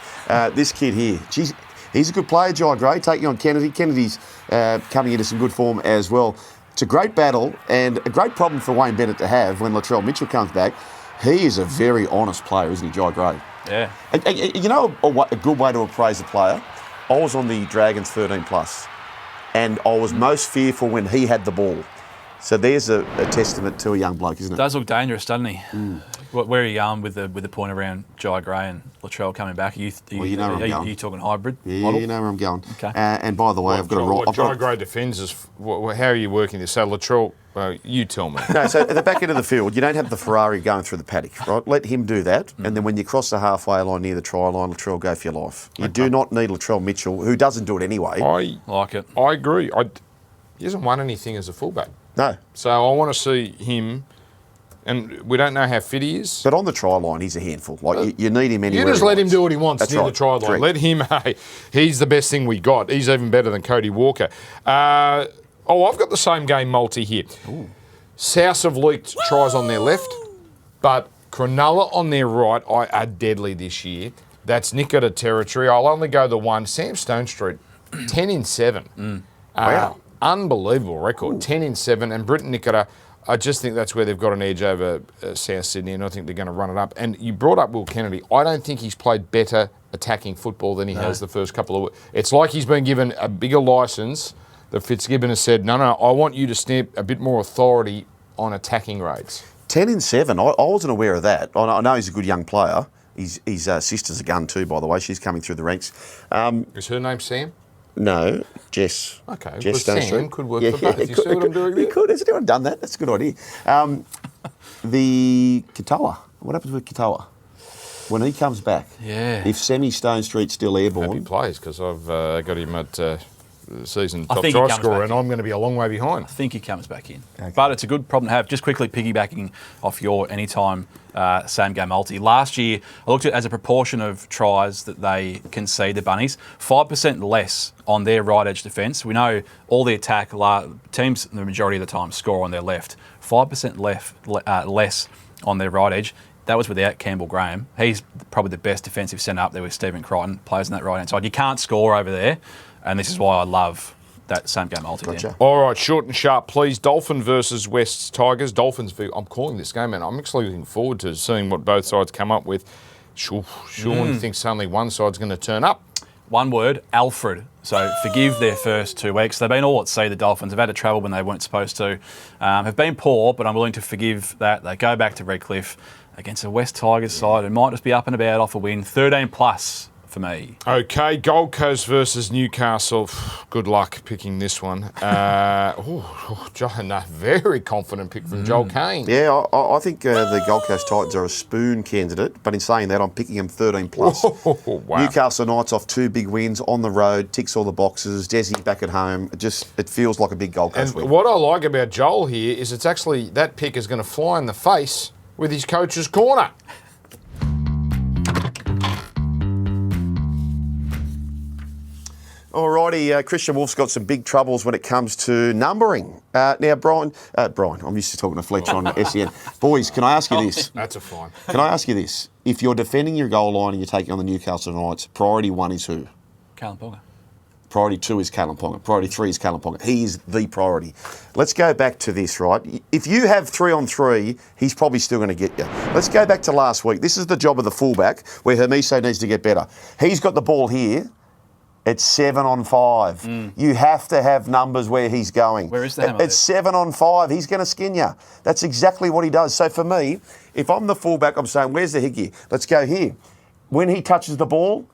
S3: This kid here, geez, he's a good player, Jai Gray, taking on Kennedy. Kennedy's coming into some good form as well. It's a great battle and a great problem for Wayne Bennett to have when Latrell Mitchell comes back. He is a very honest player, isn't he, Jai Gray?
S2: Yeah.
S3: And you know a good way to appraise a player? I was on the Dragons 13+, and I was most fearful when he had the ball. So there's a testament to a young bloke, isn't it?
S2: Does look dangerous, doesn't he? Where are you going with the point around Jai Gray and Latrell coming back? Are you
S3: know where I'm going.
S2: Are you talking hybrid
S3: Yeah,
S2: model?
S3: you know where I'm going.
S2: Okay.
S3: And by the way, I've got a
S1: What Jai Gray defends is, how are you working this? So Latrell, you tell me.
S3: No, so at the back end of the field, you don't have the Ferrari going through the paddock, right? Let him do that. And then when you cross the halfway line near the try line, Latrell, go for your life. You do not need Latrell Mitchell, who doesn't do it anyway.
S1: I
S2: like it.
S1: I agree. He hasn't won anything as a fullback.
S3: No.
S1: So I want to see him, and we don't know how fit he is.
S3: But on the try line, he's a handful. Like you need him anywhere.
S1: You just let him do what he wants near the try line.
S3: Correct.
S1: Let him, he's the best thing we got. He's even better than Cody Walker. I've got the same game multi here. Ooh. South have leaked tries on their left, but Cronulla on their right are deadly this year. That's Nikita territory. I'll only go the one. Sam Stonestreet, 10-7.
S3: Wow.
S1: Unbelievable record, 10-7. And Britton Nikita, I just think that's where they've got an edge over South Sydney, and I think they're going to run it up. And you brought up Will Kennedy. I don't think he's played better attacking football than he has the first couple of weeks. It's like he's been given a bigger licence that Fitzgibbon has said, no, I want you to stamp a bit more authority on attacking rates.
S3: 10-7. I wasn't aware of that. I know he's a good young player. His sister's a gun too, by the way. She's coming through the ranks.
S1: Is her name Sam?
S3: No, Jess.
S1: Okay,
S3: Jess
S1: Sam could work for both. You see what I'm doing there?
S3: He could. Has anyone done that? That's a good idea. The Katoa. What happens with Katoa? When he comes back, if Semi Stonestreet's still airborne...
S1: Happy plays, because I've got him at season top
S2: think
S1: try
S2: he comes
S1: scorer,
S2: back
S1: and
S2: in.
S1: I'm going to be a long way behind.
S2: I think he comes back in.
S3: Okay.
S2: But it's a good problem to have. Just quickly piggybacking off your anytime same game multi. Last year, I looked at it as a proportion of tries that they concede, the Bunnies, 5% less on their right edge defence. We know all the attack teams, the majority of the time, score on their left. 5% less on their right edge. That was without Campbell Graham. He's probably the best defensive centre up there with Stephen Crichton, players on that right-hand side. You can't score over there, and this is why I love that same game multi.
S3: Gotcha.
S1: All right, short and sharp, please. Dolphin versus West Tigers. Dolphins, I'm calling this game, and I'm actually looking forward to seeing what both sides come up with. Sean thinks only one side's going to turn up.
S2: One word, Alfred. So forgive their first 2 weeks. They've been all at sea, the Dolphins. Have had to travel when they weren't supposed to. Have been poor, but I'm willing to forgive that. They go back to Redcliffe against a West Tigers side. It might just be up and about off a win. 13+ for me.
S1: Okay, Gold Coast versus Newcastle. Good luck picking this one. Very confident pick from Joel Caine.
S3: Yeah, I think the Gold Coast Titans are a spoon candidate, but in saying that, I'm picking them 13 plus.
S1: Wow.
S3: Newcastle Knights off 2 big wins on the road, ticks all the boxes. Desi back at home. It feels like a big Gold Coast
S1: And
S3: win.
S1: what I like about Joel here is it's actually that pick is going to fly in the face with his coach's corner.
S3: Alrighty, Christian Wolf's got some big troubles when it comes to numbering. Now, Brian, I'm used to talking to Fletcher on SEN. Boys, can I ask you this?
S1: That's a fine.
S3: Can I ask you this? If you're defending your goal line and you're taking on the Newcastle Knights, priority 1 is who?
S2: Kalyn Ponga.
S3: Priority 2 is Kalyn Ponga. Priority 3 is Kalyn Ponga. He is the priority. Let's go back to this, right? If you have 3-on-3, he's probably still going to get you. Let's go back to last week. This is the job of the fullback where Hermiso needs to get better. He's got the ball here. It's 7-on-5. You have to have numbers where he's going.
S2: Where is the hammer?
S3: It's 7-on-5. He's going to skin you. That's exactly what he does. So for me, if I'm the fullback, I'm saying, where's the headgear? Let's go here. When he touches the ball,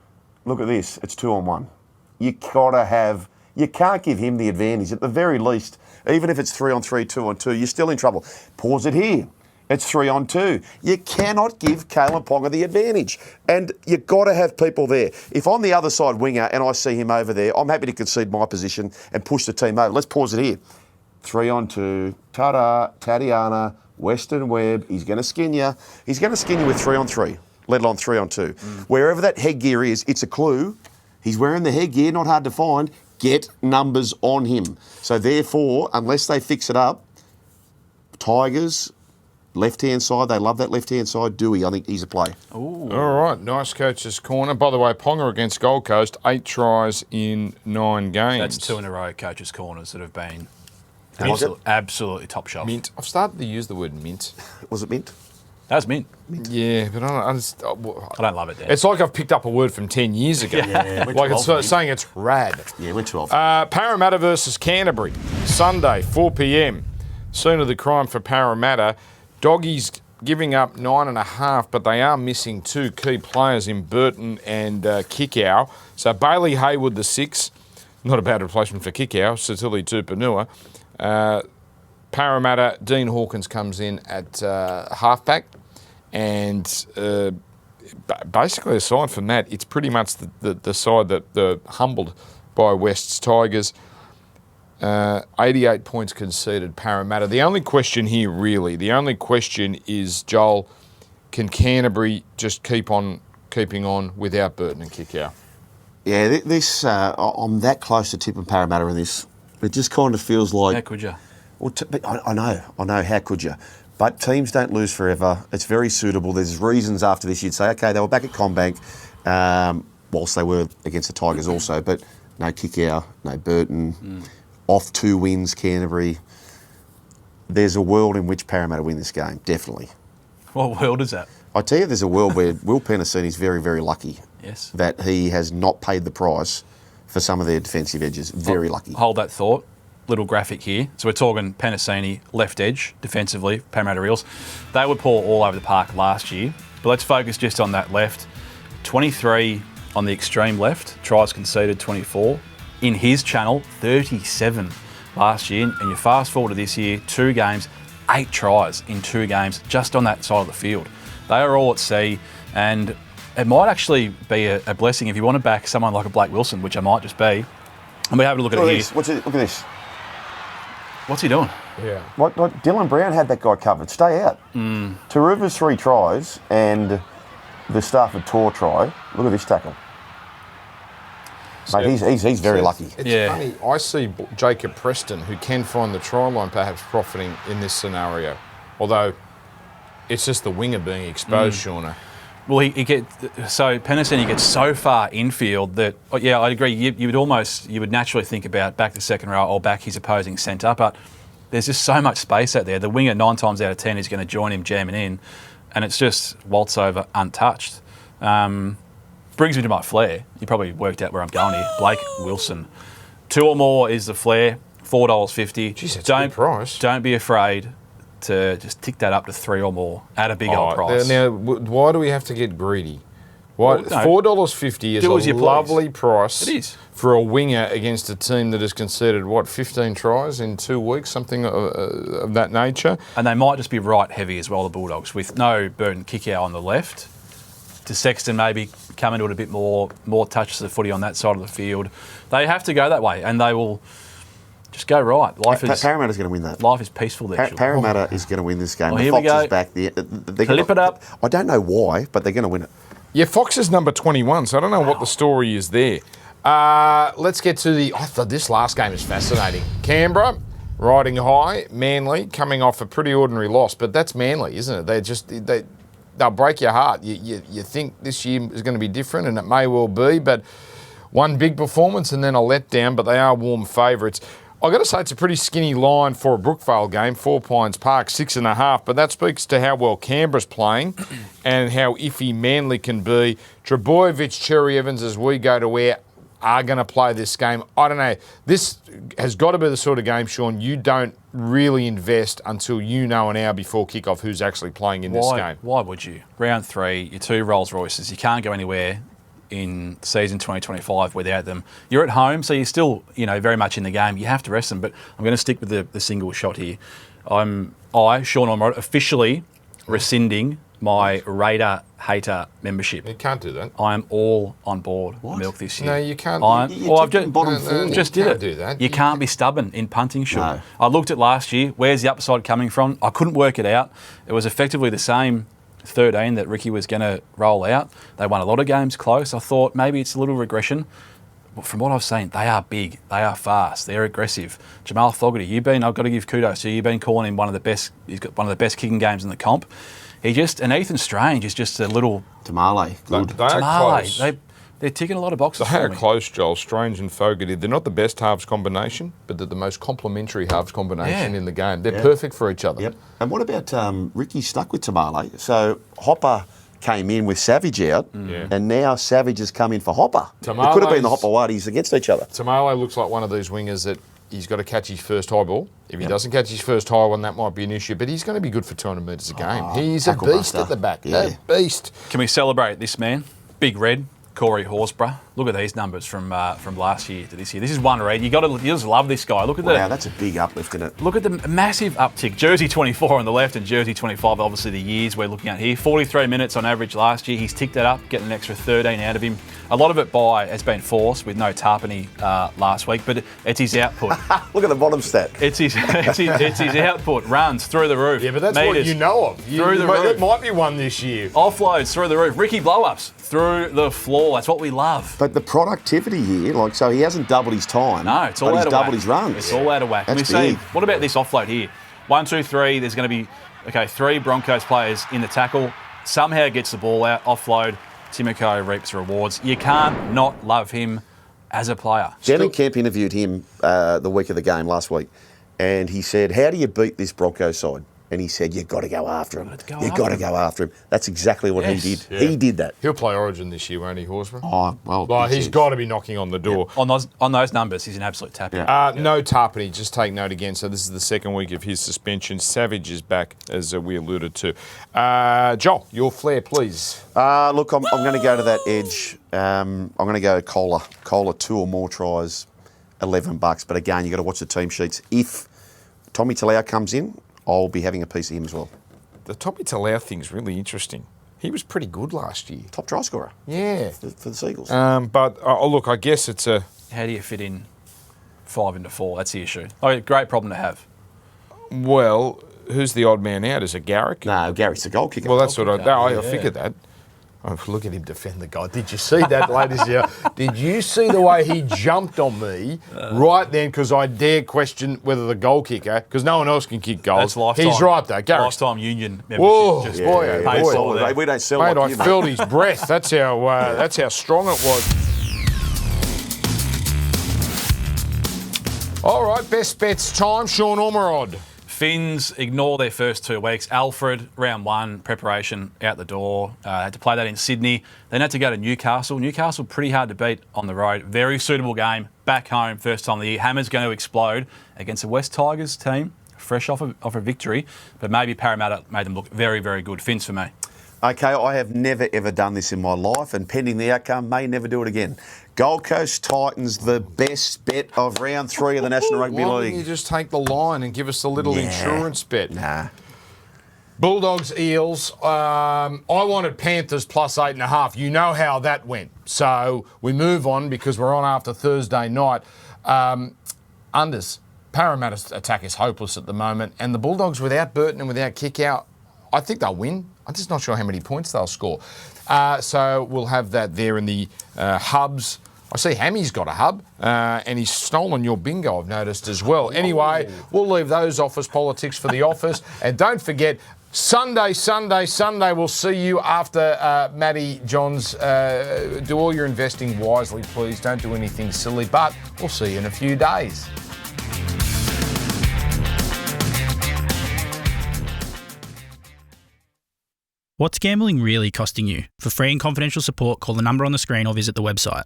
S3: look at this. It's 2-on-1. You can't give him the advantage. At the very least, even if it's 3-on-3, 2-on-2, you're still in trouble. Pause it here. It's 3-on-2. You cannot give Kalyn Ponga the advantage. And you've got to have people there. If I'm the other side winger and I see him over there, I'm happy to concede my position and push the team over. Let's pause it here. 3-on-2. Ta-da, Tatiana, Western Webb. He's going to skin you. He's going to skin you with 3-on-3, let alone 3-on-2. Wherever that headgear is, it's a clue. He's wearing the headgear, not hard to find. Get numbers on him. So therefore, unless they fix it up, Tigers... left-hand side, they love that left-hand side. Dewey, I think he's a play.
S1: Ooh. All right, nice coach's corner. By the way, Ponga against Gold Coast, 8 tries in 9 games.
S2: That's 2 in a row coaches' corners that have been
S3: Was it?
S2: absolutely top shelf.
S1: Mint. I've started to use the word mint.
S3: Was it mint?
S2: That was mint.
S1: Yeah, but I
S2: don't love it, Dan.
S1: It's like I've picked up a word from 10 years ago. Like it's saying it's rad.
S3: Yeah, we're 12.
S1: Parramatta versus Canterbury, Sunday, 4 p.m. Sooner the crime for Parramatta. Doggies giving up 9.5, but they are missing 2 key players in Burton and Kickow. So Bailey Hayward, the 6, not a bad replacement for Kickow, Satili Tupanua. Parramatta, Dean Hawkins comes in at halfback. And basically, aside from that, it's pretty much the side that humbled by West's Tigers. 88 points conceded, Parramatta. The only question here, really, is, Joel, can Canterbury just keep on keeping on without Burton and Kickow?
S3: Yeah, I'm that close to tipping Parramatta in this. It just kind of feels like...
S2: How could you?
S3: Well, I know, how could you? But teams don't lose forever. It's very suitable. There's reasons after this you'd say, okay, they were back at CommBank, whilst they were against the Tigers also, but no Kickow, no Burton, off 2 wins, Canterbury. There's a world in which Parramatta win this game, definitely.
S2: What world is that?
S3: I tell you, there's a world where Will Penasini is very, very lucky.
S2: Yes.
S3: That he has not paid the price for some of their defensive edges. Very lucky.
S2: Hold that thought. Little graphic here. So we're talking Penasini, left edge, defensively, Parramatta Eels. They were poor all over the park last year. But let's focus just on that left. 23 on the extreme left, tries conceded 24. In his channel, 37 last year. And you fast forward to this year, 2 games, 8 tries in 2 games, just on that side of the field. They are all at sea, and it might actually be a blessing if you want to back someone like a Blake Wilson, which I might just be. And we have a look at it here.
S3: Look at this.
S2: What's he doing?
S1: Yeah.
S3: Like Dylan Brown had that guy covered. Stay out. Taruva's 3 tries and the Stafford Tor try. Look at this tackle. Mate, he's very lucky.
S1: It's funny. I see Jacob Preston, who can find the try line, perhaps profiting in this scenario. Although it's just the winger being exposed, Shauna.
S2: Well, Penasini gets so far infield that, yeah, I'd agree. You would naturally think about back the second row or back his opposing centre, but there's just so much space out there. The winger 9 times out of 10 is going to join him jamming in, and it's just waltz over untouched. Brings me to my flair. You probably worked out where I'm going here. Blake Wilson. 2 or more is the flair. $4.50.
S1: Jeez, that's a good price.
S2: Don't be afraid to just tick that up to 3 or more at a big old price.
S1: Now, why do we have to get greedy? What?
S2: Well, no.
S1: $4.50 is
S2: Do as
S1: a
S2: you please.
S1: lovely price.
S2: It is.
S1: For a winger against a team that has conceded, 15 tries in 2 weeks, something of that nature.
S2: And they might just be right heavy as well, the Bulldogs, with no Burton kick-out on the left. To Sexton maybe come into it a bit more touches of the footy on that side of the field. They have to go that way, and they will just go right.
S3: Parramatta's going to win that.
S2: Life is peaceful there.
S3: Parramatta is going to win this game.
S2: Well,
S3: the
S2: here
S3: Fox
S2: we go.
S3: is back.
S2: Clip it up.
S3: I don't know why, but they're going to win it.
S1: Yeah, Fox is number 21, so I don't know what the story is there. Let's get to I thought this last game is fascinating. Canberra, riding high. Manly, coming off a pretty ordinary loss, but that's Manly, isn't it? They'll break your heart. You think this year is going to be different, and it may well be, but one big performance and then a letdown, but they are warm favourites. I've got to say it's a pretty skinny line for a Brookvale game, 4 Pines Park, 6.5, but that speaks to how well Canberra's playing and how iffy Manly can be. Trebojevic, Cherry Evans, as we go to air, are going to play this game. I don't know. This has got to be the sort of game, Sean, you don't really invest until you know an hour before kickoff who's actually playing in this game.
S2: Why would you? Round 3, your 2 Rolls Royces. You can't go anywhere in season 2025 without them. You're at home, so you're still, very much in the game. You have to rest them, but I'm going to stick with the single shot here. Sean Ormerod, officially rescinding my Raider hater membership.
S1: You can't do that.
S2: I am all on board Milk this year.
S1: No, you can't.
S3: I've just
S1: did it. Do that.
S2: You can't be stubborn in punting, Sean.
S3: No.
S2: I looked at last year. Where's the upside coming from? I couldn't work it out. It was effectively the same 13 that Ricky was going to roll out. They won a lot of games close. I thought maybe it's a little regression. But from what I've seen, they are big, they are fast, they're aggressive. Jamal Fogarty, I've got to give kudos to you. You've been calling him one of the best. He's got one of the best kicking games in the comp. And Ethan Strange is just a little
S3: Tamale. Good.
S1: They are close.
S2: They're ticking a lot of boxes
S1: They
S2: for
S1: are
S2: me.
S1: close, Joel. Strange and Fogarty. They're not the best halves combination, but they're the most complementary halves combination in the game. They're perfect for each other.
S3: Yep. And what about Ricky stuck with Tamale? So Hopper came in with Savage out, and now Savage has come in for Hopper. It could have been the Hopper Waddies against each other.
S1: Tamale looks like one of these wingers that he's got to catch his first high ball. If he doesn't catch his first high one, that might be an issue, but he's going to be good for 200 metres a game. He's a beast at the back.
S3: Yeah.
S1: A beast.
S2: Can we celebrate this man? Big Red, Corey Horsburgh. Look at these numbers from last year to this year. This is one red. You just love this guy. Look at
S3: that's a big uplift in it.
S2: Look at the massive uptick. Jersey 24 on the left and Jersey 25, obviously the years we're looking at here. 43 minutes on average last year. He's ticked that up, getting an extra 13 out of him. A lot of it has been forced with no Tarpany last week, but it's his output.
S3: Look at the bottom stat.
S2: It's his output. Runs through the roof.
S1: Yeah, but that's what you know of.
S2: Through the roof.
S1: That might be one this year.
S2: Offloads through the roof. Ricky blow-ups through the floor. That's what we love.
S3: But the productivity here, so he hasn't doubled his time.
S2: No, it's all out of whack.
S3: He's doubled his runs.
S2: It's all out of whack.
S3: That's big.
S2: What about this offload here? 1, 2, 3. There's going to be 3 Broncos players in the tackle. Somehow gets the ball out. Offload. Timoko reaps rewards. You can't not love him as a player.
S3: Ginnane Kemp interviewed him the week of the game last week, and he said, "How do you beat this Broncos side?" And he said, "You've got to go after him. You've got to go after him." That's exactly what he did.
S1: Yeah.
S3: He did that.
S1: He'll play Origin this year, won't he, Horsburgh?
S3: Oh, well.
S1: He's got to be knocking on the door.
S2: Yeah. On those numbers, he's an absolute tap.
S3: Yeah.
S1: No Tarpany, just take note again. So this is the second week of his suspension. Savage is back, as we alluded to. Joel, your flair, please.
S3: Look, I'm going to go to that edge. I'm going to go Kohler. Kohler, 2 or more tries, $11. But again, you've got to watch the team sheets. If Tommy Talau comes in, I'll be having a piece of him as well.
S1: The Tommy Talau thing's really interesting. He was pretty good last year.
S3: Top try scorer.
S1: Yeah.
S3: For the Seagulls.
S1: But look, I guess it's a...
S2: How do you fit in 5 into 4? That's the issue. Great problem to have.
S1: Well, who's the odd man out? Is it Garrick?
S3: No, Garrick's the goal kicker.
S1: Well, that's what I figured that. Oh, look at him defend the guy. Did you see that, ladies and gentlemen? Did you see the way he jumped on me right then because I dare question whether the goal kicker, because no one else can kick goals.
S2: That's lifetime.
S1: He's right, though. Garrick.
S2: Lifetime union membership.
S1: Whoa,
S2: Just
S1: boy.
S3: We don't sell
S1: Mate,
S3: like
S1: I
S3: you, mate.
S1: felt his breath. That's how strong it was. All right, best bets time. Sean Ormerod.
S2: Finns ignore their first 2 weeks. Alfred, round 1, preparation out the door. Had to play that in Sydney. Then had to go to Newcastle. Newcastle, pretty hard to beat on the road. Very suitable game. Back home, first time of the year. Hammer's going to explode against the West Tigers team. Fresh off a victory. But maybe Parramatta made them look very, very good. Finns for me.
S3: Okay, I have never ever done this in my life, and pending the outcome, may never do it again. Gold Coast Titans, the best bet of round 3 of the National Rugby
S1: Why
S3: League.
S1: don't you just take the line and give us a little insurance bet?
S3: Nah.
S1: Bulldogs, Eels. I wanted Panthers plus 8.5. You know how that went. So we move on because we're on after Thursday night. Unders. Parramatta's attack is hopeless at the moment. And the Bulldogs, without Burton and without kick-out, I think they'll win. I'm just not sure how many points they'll score. So we'll have that there in the hubs. I see Hammy's got a hub, and he's stolen your bingo, I've noticed as well. Anyway, we'll leave those office politics for the office. And don't forget, Sunday, we'll see you after Matty Johns. Do all your investing wisely, please. Don't do anything silly, but we'll see you in a few days.
S4: What's gambling really costing you? For free and confidential support, call the number on the screen or visit the website.